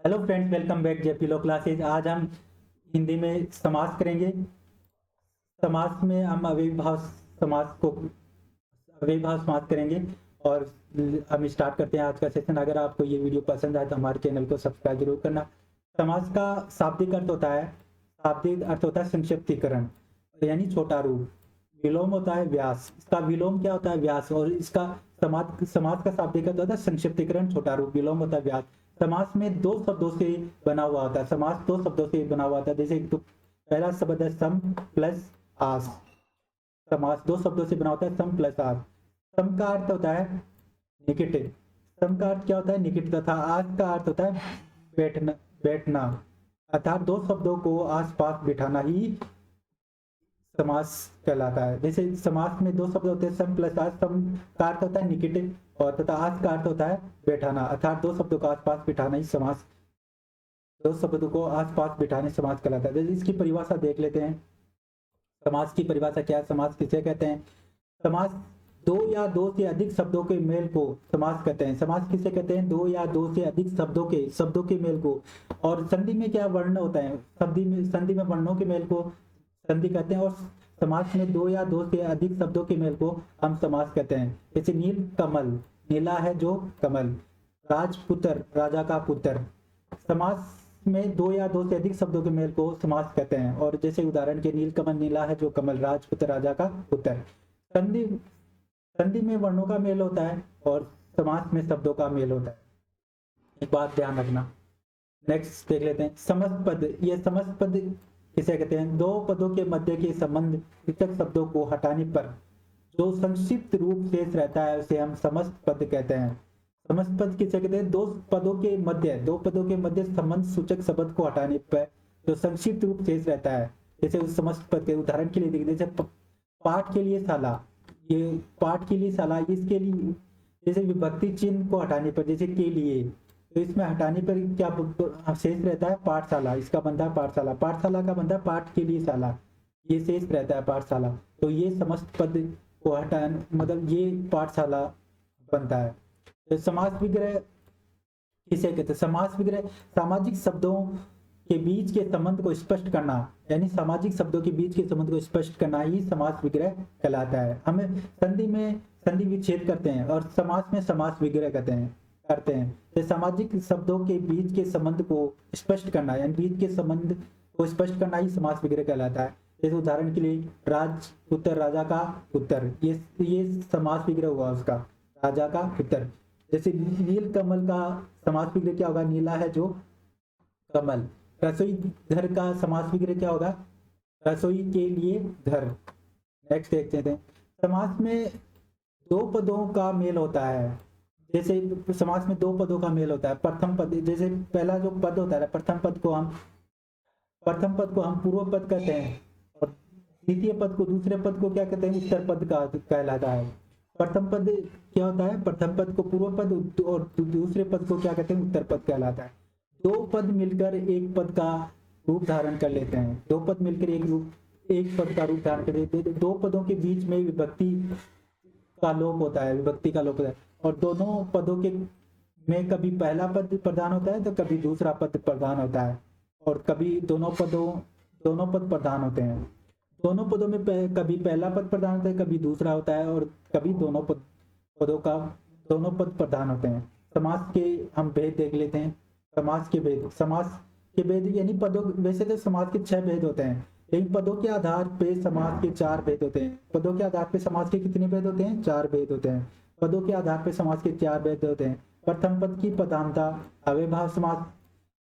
Hello friends, welcome back JP law classes. आज हम हिंदी में समास करेंगे। समास में हम अव्ययीभाव समास को अव्ययीभाव समास करेंगे। और हम स्टार्ट करते हैं आज का सेशन। अगर आपको ये वीडियो पसंद आए तो हमारे चैनल को सब्सक्राइब जरूर करना। समास का शाब्दिक अर्थ होता है संक्षिप्तीकरण, यानी छोटा रूप। विलोम होता है व्यास, इसका विलोम क्या होता है? व्यास। और इसका समास का शाब्दिक अर्थ होता है संक्षिप्तीकरण, छोटा रूप। विलोम होता है व्यास। समास में दो शब्दों से बना हुआ होता है। समास दो शब्दों से बना हुआ होता है। जैसे तो पहला शब्द है सम प्लस आस। समास दो शब्दों से बना होता है, सम प्लस आस। सम का अर्थ होता है निकट। सम का अर्थ क्या होता है? निकट। तथा आस का अर्थ होता है बैठना बैठना। अर्थात दो शब्दों को आसपास बिठाना ही समास कहलाता है। जैसे समास में दो शब्द होते हैं, सम प्लस आस। सम का अर्थ होता है निकट और तथा आस का अर्थ होता है बैठाना। अर्थात दो शब्दों को आसपास बिठाना ही समास, दो शब्दों को आसपास बिठाने समास कहलाता है। जैसे इसकी परिभाषा देख लेते हैं। समास की परिभाषा क्या है? समास किसे कहते हैं? समास दो या दो से अधिक शब्दों के मेल को समास कहते हैं। समास किसे कहते हैं? दो या दो से अधिक शब्दों के मेल को। और संधि में क्या वर्ण होता है? संधि में वर्णों के मेल को संधि कहते हैं। और समास में दो या दो से अधिक शब्दों के मेल को हम समास कहते हैं। जैसे नील कमल, नीला है जो कमल। राजपुत्र, राजा का पुत्र। समास में दो या दो से अधिक शब्दों के मेल को समास कहते हैं। और जैसे उदाहरण के नील कमल, नीला है जो कमल, राजपुत्र, राजा का पुत्र। संधि संधि में वर्णों का मेल होता है और समास में शब्दों का मेल होता है। एक बात ध्यान रखना। नेक्स्ट देख लेते हैं समस्त पद। ये समस्त पद किसे कहते हैं? दो पदों के मध्य के संबंध पृथक शब्दों को हटाने पर जो संक्षिप्त रूप शेष रहता है उसे हम समस्त पद कहते हैं। समस्त पद किसे कहते हैं? दो पदों के मध्य संबंध सूचक शब्द को हटाने पर जो संक्षिप्त रूप शेष रहता है। जैसे उस समस्त पद के उदाहरण के लिए देखिए, जैसे पाठ के लिए शाला, ये पाठ के लिए शाला, इसके लिए जैसे विभक्ति चिन्ह को हटाने पर, जैसे के लिए, तो इसमें हटाने पर क्या शेष रहता है? पाठशाला। इसका बनता है पाठशाला। पाठशाला का बनता है पाठ के लिए शाला, ये शेष रहता है पाठशाला। तो ये समस्त पद को हटाने, मतलब ये पाठशाला बनता है। तो समास विग्रह किसे कहते हैं? समास विग्रह सामाजिक शब्दों के बीच के संबंध को स्पष्ट करना, यानी सामाजिक शब्दों के बीच के संबंध को स्पष्ट करना ही समास विग्रह कहलाता है। हमें संधि विच्छेद करते हैं और समास में समास विग्रह करते हैं। तो सामाजिक शब्दों के बीच के संबंध को स्पष्ट करना, यानी बीच के संबंध को स्पष्ट करना ही समास विग्रह कहलाता है। जैसे उदाहरण के लिए राजपुत्र, राजा का पुत्र, ये समास विग्रह हुआ उसका, राजा का पुत्र। जैसे नील कमल का समास विग्रह क्या होगा? नीला है जो कमल। रसोई घर का समास विग्रह क्या होगा? रसोई के लिए घर। नेक्स्ट देखते हैं। समास में दो पदों का मेल होता है। जैसे समास में दो पदों का मेल होता है। प्रथम पद, जैसे पहला जो पद होता है, प्रथम पद को हम पूर्व पद कहते हैं और द्वितीय पद को, दूसरे पद को क्या कहते हैं? उत्तर पद का कहलाता है। प्रथम पद क्या होता है? प्रथम पद को पूर्व पद और दूसरे पद को क्या कहते हैं? उत्तर पद कहलाता है। दो पद मिलकर एक पद का रूप धारण कर लेते हैं। दो पद मिलकर एक पद का रूप धारण कर लेते हैं। दो पदों के बीच में विभक्ति का लोप होता है, विभक्ति का लोप होता है। और दोनों पदों के में कभी पहला पद प्रधान होता है तो कभी दूसरा पद प्रधान होता है। और कभी दोनों पद प्रधान होते हैं। दोनों पदों में कभी पहला पद प्रधान होता है, कभी दूसरा होता है, और कभी दोनों पद प्रधान होते हैं। समास के हम भेद देख लेते हैं। समास के भेद यानी पदों, वैसे तो समास के 6 भेद होते हैं, लेकिन पदों के आधार पे समास के 4 भेद होते हैं। पदों के आधार पे समास के कितने भेद होते हैं? 4 भेद होते हैं। पदों के आधार पे समास के 4 भेद होते हैं। प्रथम पद की प्रधानता अव्ययभाव समास,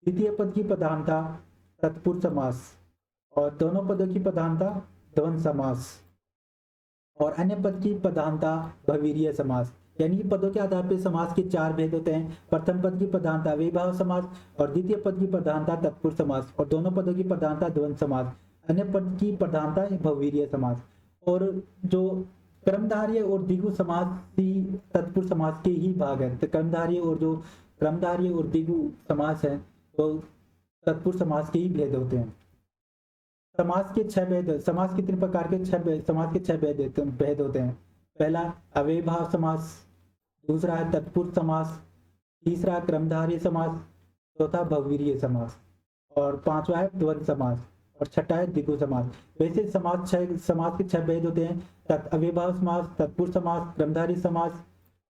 द्वितीय पद की प्रधानता तत्पुरुष समास, और दोनों पदों की प्रधानता द्वंद्व समास, और अन्य पद की प्रधानता भवीरीय समास। यानी पदों के आधार पर समास के 4 भेद होते हैं। प्रथम पद की प्रधानता अव्ययभाव समास, और द्वितीय पद की प्रधानता तत्पुरुष समास, और दोनों पदों की प्रधानता द्वंद्व समास, अन्य पद की प्रधानता भवीरीय समास। और जो क्रमधारय और द्विगु समास ही तत्पुरुष समास के ही भाग है। तो क्रमधारय और द्विगु समास है वो तत्पुरुष समास के ही भेद होते हैं। समास के 6 भेद, समास कितने प्रकार के? 6 भेद, समास के 6 भेद होते हैं। पहला अव्ययभाव समास, दूसरा है तत्पुरुष समास, तीसरा क्रमधारय समास, चौथा बहुवीर्य समास, और पांचवा है द्वंद्व समास, और छठा है द्विगु समास। वैसे समास के 6 भेद होते हैं, अव्ययभाव समास, तत्पुरुष समास, क्रमधारी समास,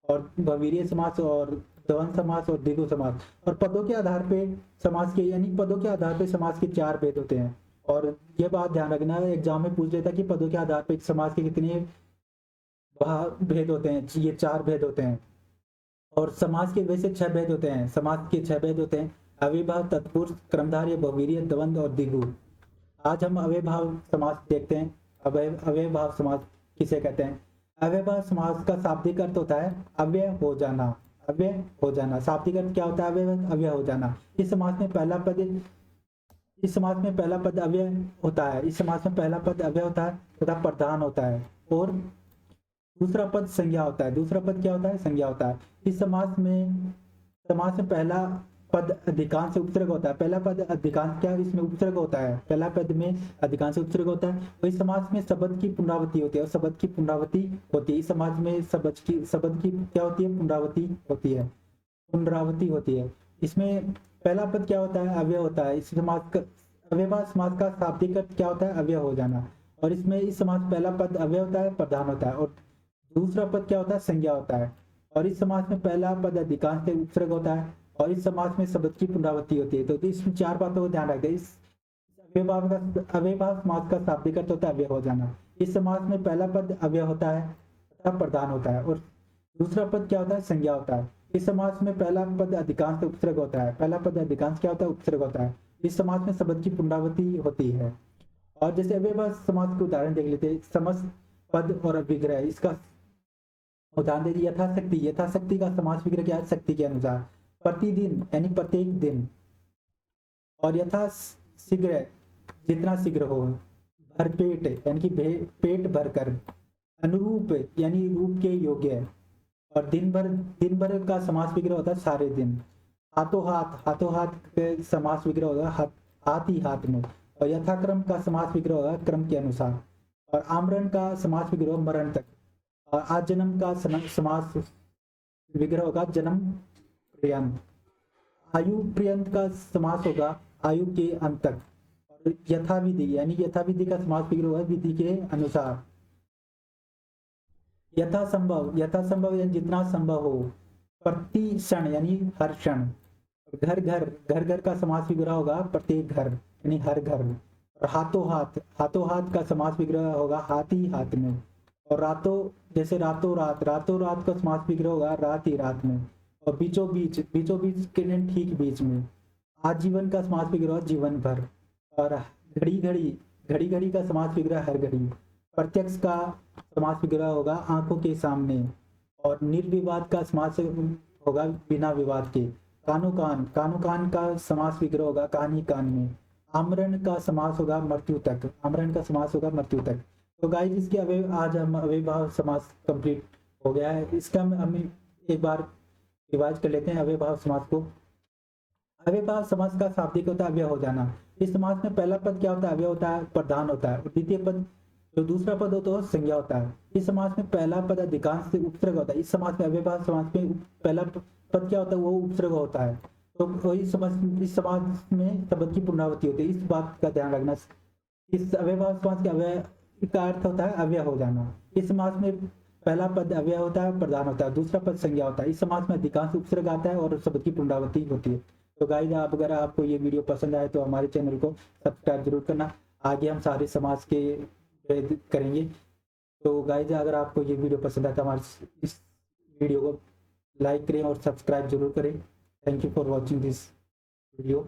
और बहुवीर्य समास, और द्वंद्व समास, और द्विगु समास। और पदों के आधार पे समास के, यानी पदों के आधार पे समास के 4 भेद होते हैं। और ये बात ध्यान रखना, एग्जाम में पूछ लेता कि पदों के आधार पे समास के कितने भेद होते हैं, ये 4 भेद होते हैं। और समास के वैसे 6 भेद होते हैं, समास के 6 भेद होते हैं, अव्ययभाव, तत्पुरुष, क्रमधारय, बहुवीर्य, द्वंद्व और द्विगु। आज हम अव्ययभाव समास देखते हैं। अव्ययभाव समास किसे कहते हैं? अव्ययभाव समास का शाब्दिक अर्थ होता है अव्यय हो जाना। अव्यय हो जाना, शाब्दिक अर्थ क्या होता है? अव्यय हो जाना। इस समास में पहला पद अव्यय होता है। इस समास में पहला पद अव्यय होता है तथा प्रधान होता है, और दूसरा पद संज्ञा होता है। दूसरा पद क्या होता है? संज्ञा होता है। इस समास में पहला पद अधिकांश से उपसर्ग होता है। पहला पद अधिकांश क्या है? इसमें उपसर्ग होता है। पहला पद में अधिकांश से उपसर्ग होता है। वही समास में शब्द की पुनरावृत्ति होती है, और शब्द की पुनरावृत्ति होती है। इस समास में शब्द की क्या होती है? पुनरावृत्ति होती है। पुनरावृत्ति होती है। इसमें पहला पद क्या होता है? अव्यय होता है। इस समास का अव्ययभाव समास का शाब्दिक अर्थ क्या होता है? अव्यय हो जाना। और इसमें इस समास पहला पद अव्यय होता है, प्रधान होता है, और दूसरा पद क्या होता है? संज्ञा होता है। और इस समास में पहला पद अधिकांश से उपसर्ग होता है, और इस समास में शब्द की पुनरावृत्ति होती है। तो इसमें 4 बातों को ध्यान रखते हैं। इस अव्ययभाव समास का शाब्दिक अर्थ होता है अव्यय हो जाना। इस समास में पहला पद अव्यय होता है तथा प्रधान होता है, और दूसरा पद क्या होता है? संज्ञा होता है। इस समास में पहला पद अधिकांश से उपसर्ग होता है। पहला पद अधिकांश क्या होता है? उपसर्ग होता है। इस समास में शब्द की पुनरावृत्ति होती है। और जैसे अव्ययभाव समास के उदाहरण देख लेते हैं। समस्त पद और विग्रह, इसका उदाहरण दे दिया। यथाशक्ति, यथाशक्ति का समास विग्रह क्या है? शक्ति के अनुसार। प्रतिदिन यानी प्रत्येक दिन, और यथा शीघ्र जितना शीघ्र हो। भरपेट यानी कि पेट भरकर। अनुरूप यानी रूप के योग्य। और दिन भर का समास विग्रह होता है सारे दिन। हाथों हाथ के समास विग्रह होगा हाथ ही हाथ में। और यथाक्रम का समास विग्रह होगा क्रम के अनुसार। और आमरण का समास विग्रह मरण तक। और आजन्म का समास विग्रह होगा जन्म पर्यंत। आयु पर्यंत का समास होगा आयु के अंत तक। और यथाविधि यानी यथाविधि का समास विग्रह होगा विधि के अनुसार। यथासंभव यानी जितना संभव हो। प्रति क्षण यानी हर क्षण। घर का समास विग्रह होगा प्रत्येक घर यानी हर घर। और हाथों हाथ का समास विग्रह होगा हाथ ही हाथ में। और जैसे रातों रात का समास विग्रह होगा रात ही रात में। और बीचों बीच के ठीक बीच में। आजीवन का समास विग्रह जीवन भर। और घड़ी का समास विग्रह हर घड़ी। प्रत्यक्ष का समास विग्रह होगा आंखों के सामने। और निर्विवाद का समास होगा बिना विवाद के। कानो कान का समास विग्रह होगा कान ही कान में। आमरण का समास होगा मृत्यु तक। तो गाइस इसके आज हम अव्ययभाव समास कंप्लीट हो गया है। इसका हम एक बार रिवाइज कर लेते हैं अव्ययभाव समास को। अव्ययभाव समास का शाब्दिक होता है अव्यय हो जाना। इस समास में पहला पद क्या होता है? अव्यय होता है, प्रधान होता है। और द्वितीय पद जो दूसरा पद होता है संज्ञा होता है। इस समास में पहला पद अधिकांश से उपसर्ग होता है। इस समास में अव्ययभाव समास में पहला पद क्या होता है? वो उपसर्ग होता है। तो इस समास में शब्द की पुनरावृत्ति होती है। इस बात का ध्यान रखना। इस अव्ययभाव समास के अव्यय का अर्थ होता है अव्यय हो जाना। इस समास में पहला पद अव्यय होता है, प्रधान होता है, दूसरा पद संज्ञा होता है। इस समास में अधिकांश उपसर्ग आता है और शब्द की पुनरावृत्ति होती है। तो गाइस अगर आपको ये वीडियो पसंद आए तो हमारे चैनल को सब्सक्राइब जरूर करना। आगे हम सारे समास के करेंगे। तो गाइस अगर आपको ये वीडियो पसंद आए तो हमारे इस वीडियो को लाइक करें और सब्सक्राइब जरूर करें। Thank you for watching this video.